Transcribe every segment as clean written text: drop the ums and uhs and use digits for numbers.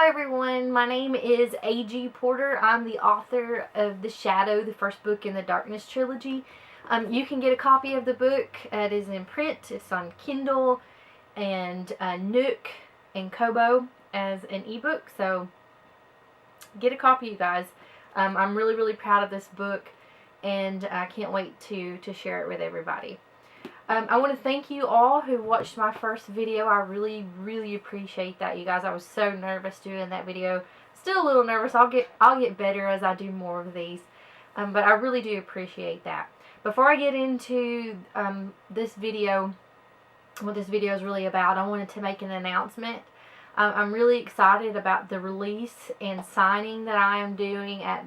Hello everyone, my name is A.G. Porter. I'm the author of The Shadow, the first book in the Darkness trilogy. You can get a copy of the book. It is in print. It's on Kindle and Nook and Kobo as an ebook. So get a copy, you guys. I'm really proud of this book, and I can't wait to share it with everybody. I want to thank you all who watched my first video. I really appreciate that, you guys. I was so nervous doing that video. Still a little nervous. I'll get better as I do more of these. But I really do appreciate that. Before I get into this video, what this video is really about, I wanted to make an announcement. I'm really excited about the release and signing that I am doing at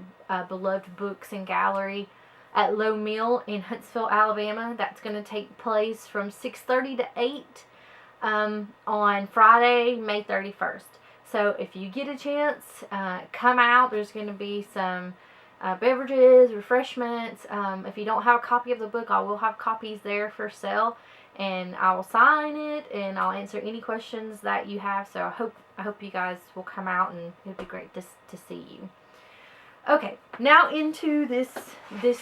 Beloved Books and Gallery at Low Mill in Huntsville, Alabama. That's going to take place from 6:30 to 8 on Friday, May 31st. So if you get a chance, come out. There's going to be some beverages, refreshments. If you don't have a copy of the book, I will have copies there for sale, and I will sign it, and I'll answer any questions that you have. So I hope you guys will come out, and it'll be great to see you. Okay, now into this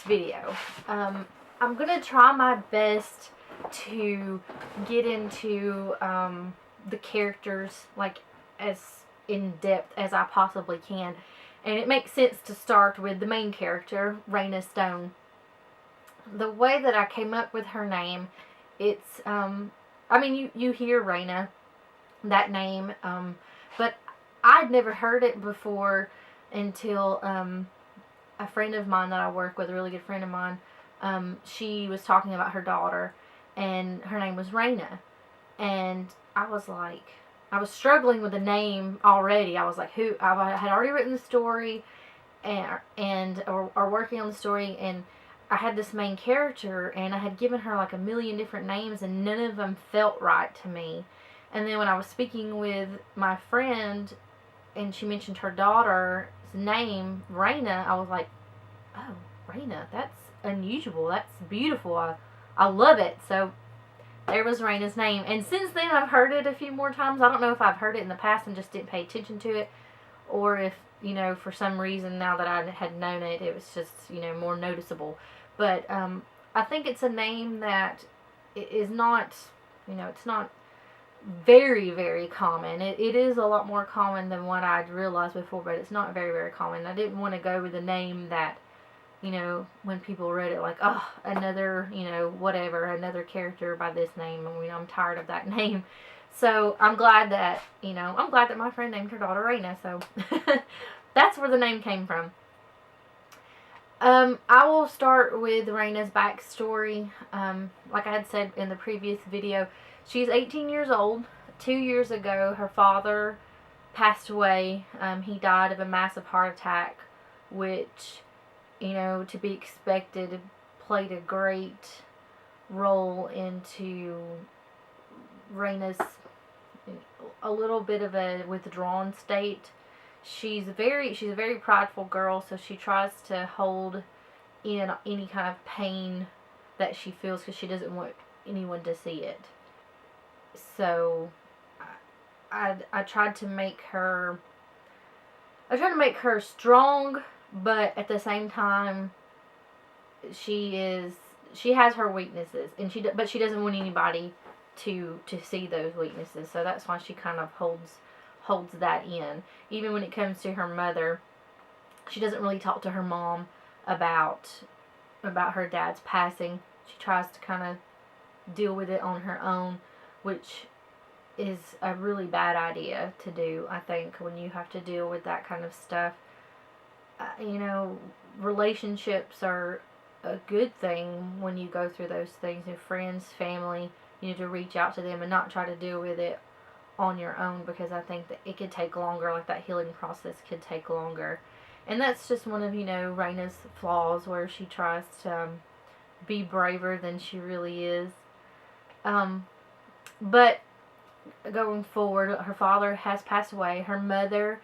video. I'm gonna try my best to get into the characters like as in depth as I possibly can, and it makes sense to start with the main character, Rayna Stone. The way that I came up with her name, it's I mean, you hear Rayna, that name, but I'd never heard it before until a friend of mine that I work with, a really good friend of mine, she was talking about her daughter, and her name was Rayna. And I was struggling with the name already. I was like, I had already written the story or working on the story, and I had this main character, and I had given her like a million different names, and none of them felt right to me. And then when I was speaking with my friend, and she mentioned her daughter's name, Rayna, I was like, oh, Rayna, that's unusual. That's beautiful. I love it. So there was Rayna's name. And since then, I've heard it a few more times. I don't know if I've heard it in the past and just didn't pay attention to it, or if, for some reason now that I had known it, it was just, more noticeable. But I think it's a name that is not, it's not very common. It is a lot more common than what I'd realized before, but it's not very common. I didn't want to go with a name that, when people read it, like, oh, another, whatever, another character by this name. I mean, I'm tired of that name. So I'm glad that, my friend named her daughter Rayna. So that's where the name came from. I will start with Rayna's backstory. Like I had said in the previous video, she's 18 years old. 2 years ago, her father passed away. He died of a massive heart attack, which, to be expected, played a great role into Rayna's a little bit of a withdrawn state. She's a very prideful girl, so she tries to hold in any kind of pain that she feels because she doesn't want anyone to see it. So I tried to make her strong, but at the same time she has her weaknesses, and but she doesn't want anybody to see those weaknesses. So that's why she kind of holds that in. Even when it comes to her mother, she doesn't really talk to her mom about her dad's passing. She tries to kind of deal with it on her own, which is a really bad idea to do, I think, when you have to deal with that kind of stuff. Relationships are a good thing when you go through those things. Your friends, family, you need to reach out to them and not try to deal with it on your own, because I think that it could take longer, like that healing process could take longer. And that's just one of, Rayna's flaws, where she tries to be braver than she really is. But going forward, her father has passed away. Her mother,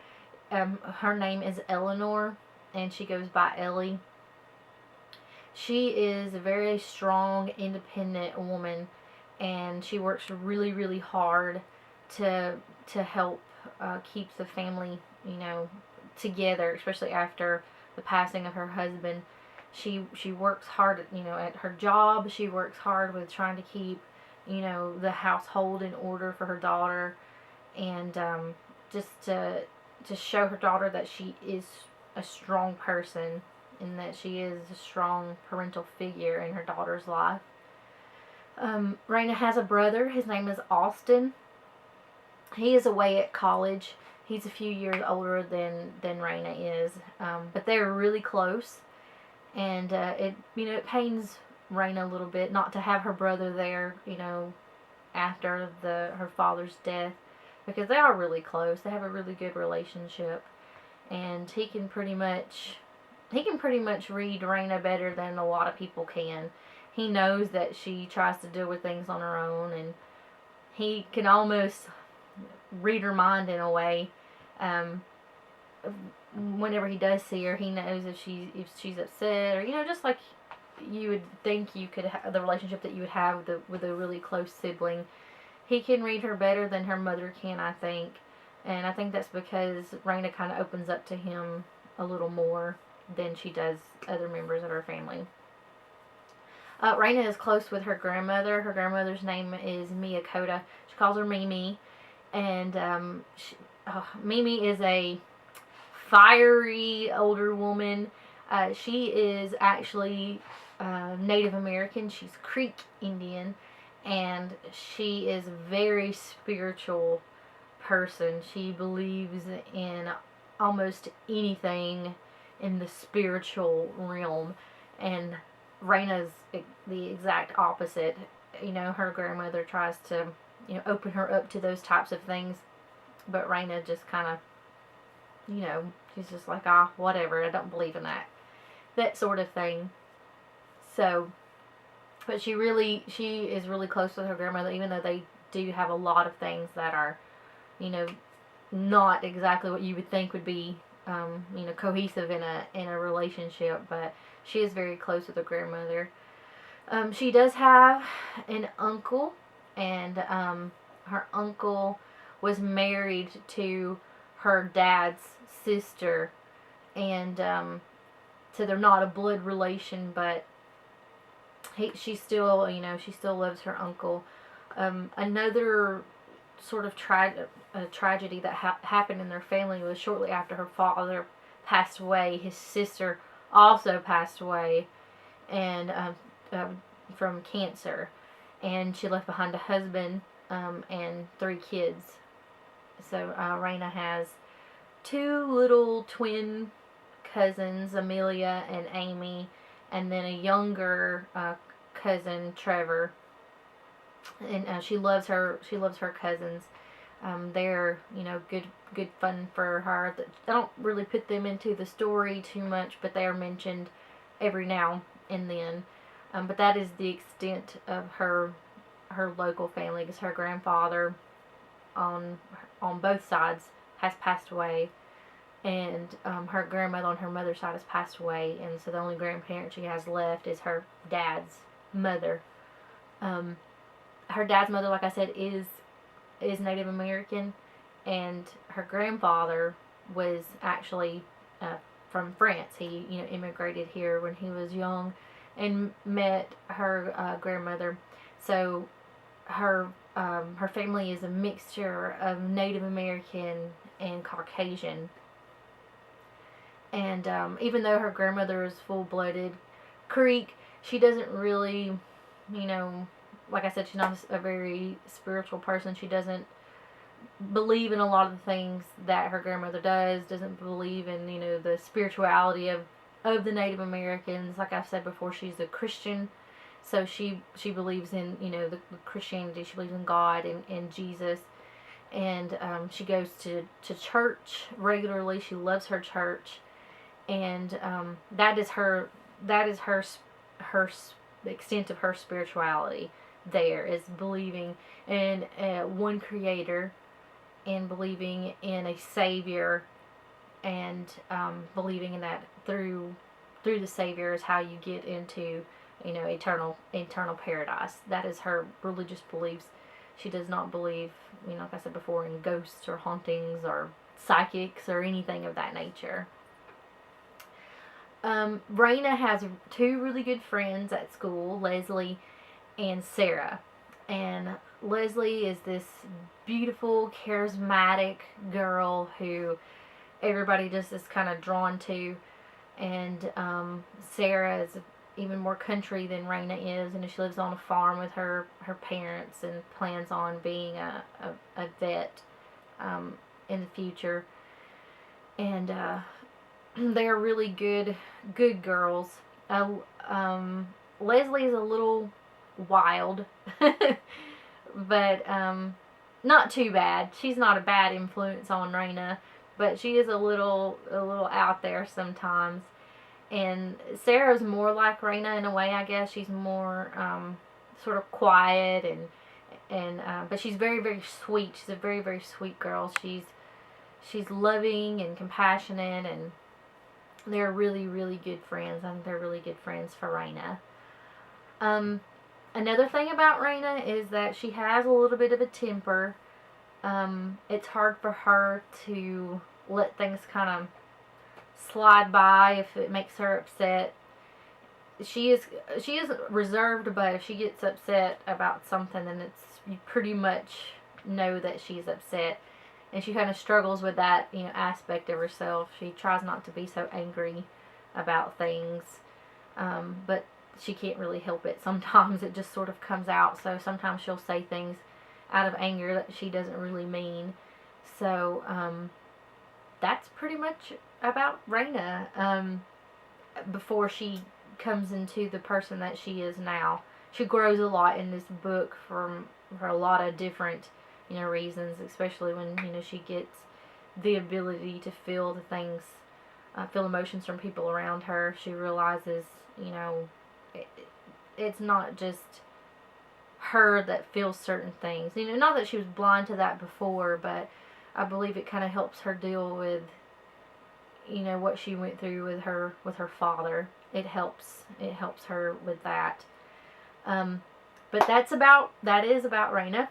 her name is Eleanor, and she goes by Ellie. She is a very strong, independent woman, and she works really hard to help keeps the family, together, especially after the passing of her husband. She works hard, at her job. She works hard with trying to keep, the household in order for her daughter, and just to show her daughter that she is a strong person and that she is a strong parental figure in her daughter's life. Rayna has a brother. His name is Austin. He is away at college. He's a few years older than Rayna is, but they're really close. And it pains Rayna a little bit not to have her brother there, after her father's death, because they are really close. They have a really good relationship, and he can pretty much read Rayna better than a lot of people can. He knows that she tries to deal with things on her own, and he can almost read her mind in a way. Whenever he does see her, he knows if she's upset, or just like you would think you could the relationship that you would have with a really close sibling. He can read her better than her mother can, I think, and I think that's because Rayna kind of opens up to him a little more than she does other members of her family. Rayna is close with her grandmother. Her grandmother's name is Miyakota. She calls her Mimi, and Mimi is a fiery older woman. She is actually Native American. She's Creek Indian, and she is a very spiritual person. She believes in almost anything in the spiritual realm, and Rayna's the exact opposite. Her grandmother tries to open her up to those types of things, but Rayna just kind of, she's just like, whatever, I don't believe in that sort of thing. So, but she is really close with her grandmother, even though they do have a lot of things that are, not exactly what you would think would be, cohesive in a relationship. But she is very close with her grandmother. She does have an uncle, and her uncle was married to her dad's sister, and so they're not a blood relation, but she still loves her uncle. Another sort of tragedy that happened in their family was shortly after her father passed away. His sister also passed away, and from cancer, and she left behind a husband and 3 kids. So Rayna has 2 little twin cousins, Amelia and Amy, and then a younger cousin, Trevor. And she loves her cousins. They're good fun for her. I don't really put them into the story too much, but they are mentioned every now and then. But that is the extent of her local family, because her grandfather on both sides has passed away, and her grandmother on her mother's side has passed away, and so the only grandparent she has left is her dad's mother. Her dad's mother, like I said, is Native American, and her grandfather was actually from France. He immigrated here when he was young and met her grandmother. So her family is a mixture of Native American and Caucasian. And even though her grandmother is full-blooded Creek, she doesn't really, like I said, she's not a very spiritual person. She doesn't believe in a lot of the things that her grandmother doesn't believe in, the spirituality of the Native Americans. Like I've said before, she's a Christian, so she believes in, the Christianity. She believes in God and Jesus, and she goes to church regularly. She loves her church, and that is the extent of her spirituality. There is believing in one creator, and believing in a savior, and believing in that through the savior is how you get into eternal paradise. That is her religious beliefs. She does not believe, like I said before, in ghosts or hauntings or psychics or anything of that nature. Rayna has 2 really good friends at school, Leslie and Sarah. And Leslie is this beautiful, charismatic girl who everybody just is kind of drawn to. And Sarah is even more country than Rayna is, and she lives on a farm with her parents and plans on being a vet in the future. And they're really good girls. Leslie is a little wild, but not too bad. She's not a bad influence on Rayna, but she is a little out there sometimes. And Sarah's more like Rayna in a way, I guess. She's more sort of quiet and but she's very, very sweet. She's a very, very sweet girl. She's loving and compassionate, and they're really, really good friends. I think they're really good friends for Rayna. Another thing about Rayna is that she has a little bit of a temper. It's hard for her to let things kind of slide by if it makes her upset. She is reserved, but if she gets upset about something, then you pretty much know that she's upset. And she kind of struggles with that, aspect of herself. She tries not to be so angry about things, but she can't really help it. Sometimes it just sort of comes out. So sometimes she'll say things out of anger that she doesn't really mean. So that's pretty much about Rayna before she comes into the person that she is now. She grows a lot in this book for a lot of different reasons, especially when she gets the ability to feel the things, feel emotions from people around her. She realizes it's not just her that feels certain things. Not that she was blind to that before, but I believe it kind of helps her deal with what she went through with her father. It helps her with that. But that is about Rayna.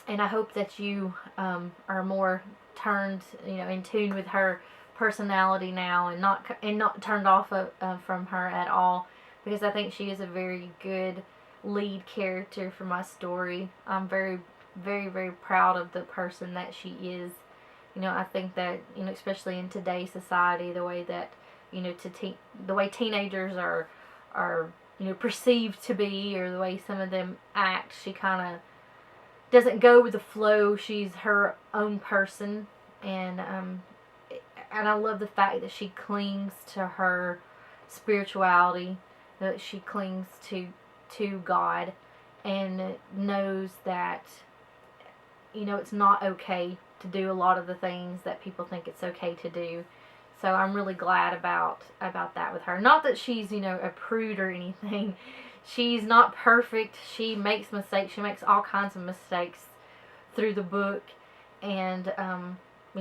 And I hope that you are more turned, in tune with her personality now, and not turned off from her at all, because I think she is a very good lead character for my story. I'm very, very, very proud of the person that she is. I think that especially in today's society, the way that the way teenagers are perceived to be, or the way some of them act, she kind of doesn't go with the flow. She's her own person, and I love the fact that she clings to her spirituality, that she clings to God, and knows that it's not okay to do a lot of the things that people think it's okay to do. So I'm really glad about that with her. Not that she's a prude or anything. She's not perfect. She makes mistakes. She makes all kinds of mistakes through the book, and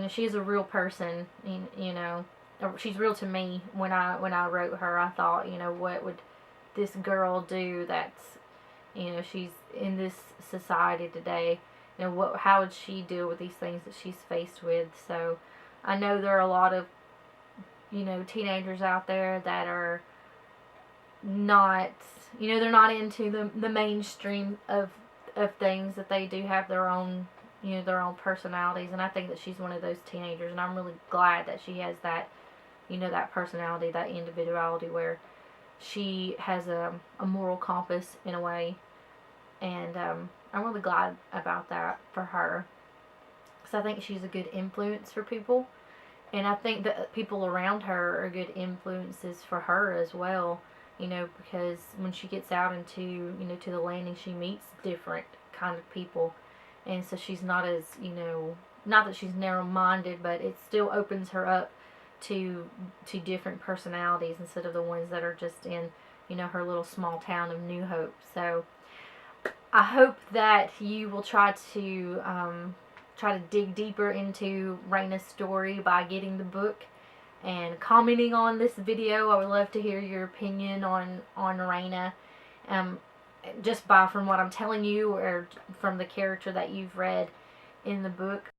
she is a real person. She's real to me. When I wrote her, I thought, what would this girl do that's she's in this society today? How would she deal with these things that she's faced with? So I know there are a lot of teenagers out there that are not, they're not into the mainstream of things, that they do have their own personalities, and I think that she's one of those teenagers, and I'm really glad that she has that that personality, that individuality, where she has a moral compass in a way, and I'm really glad about that for her, because I think she's a good influence for people. And I think that people around her are good influences for her as well, because when she gets out into, to the landing, she meets different kind of people. And so she's not as, not that she's narrow-minded, but it still opens her up to different personalities instead of the ones that are just in, her little small town of New Hope. So I hope that you will try to dig deeper into Rayna's story by getting the book and commenting on this video. I would love to hear your opinion on Rayna. just by from what I'm telling you or from the character that you've read in the book.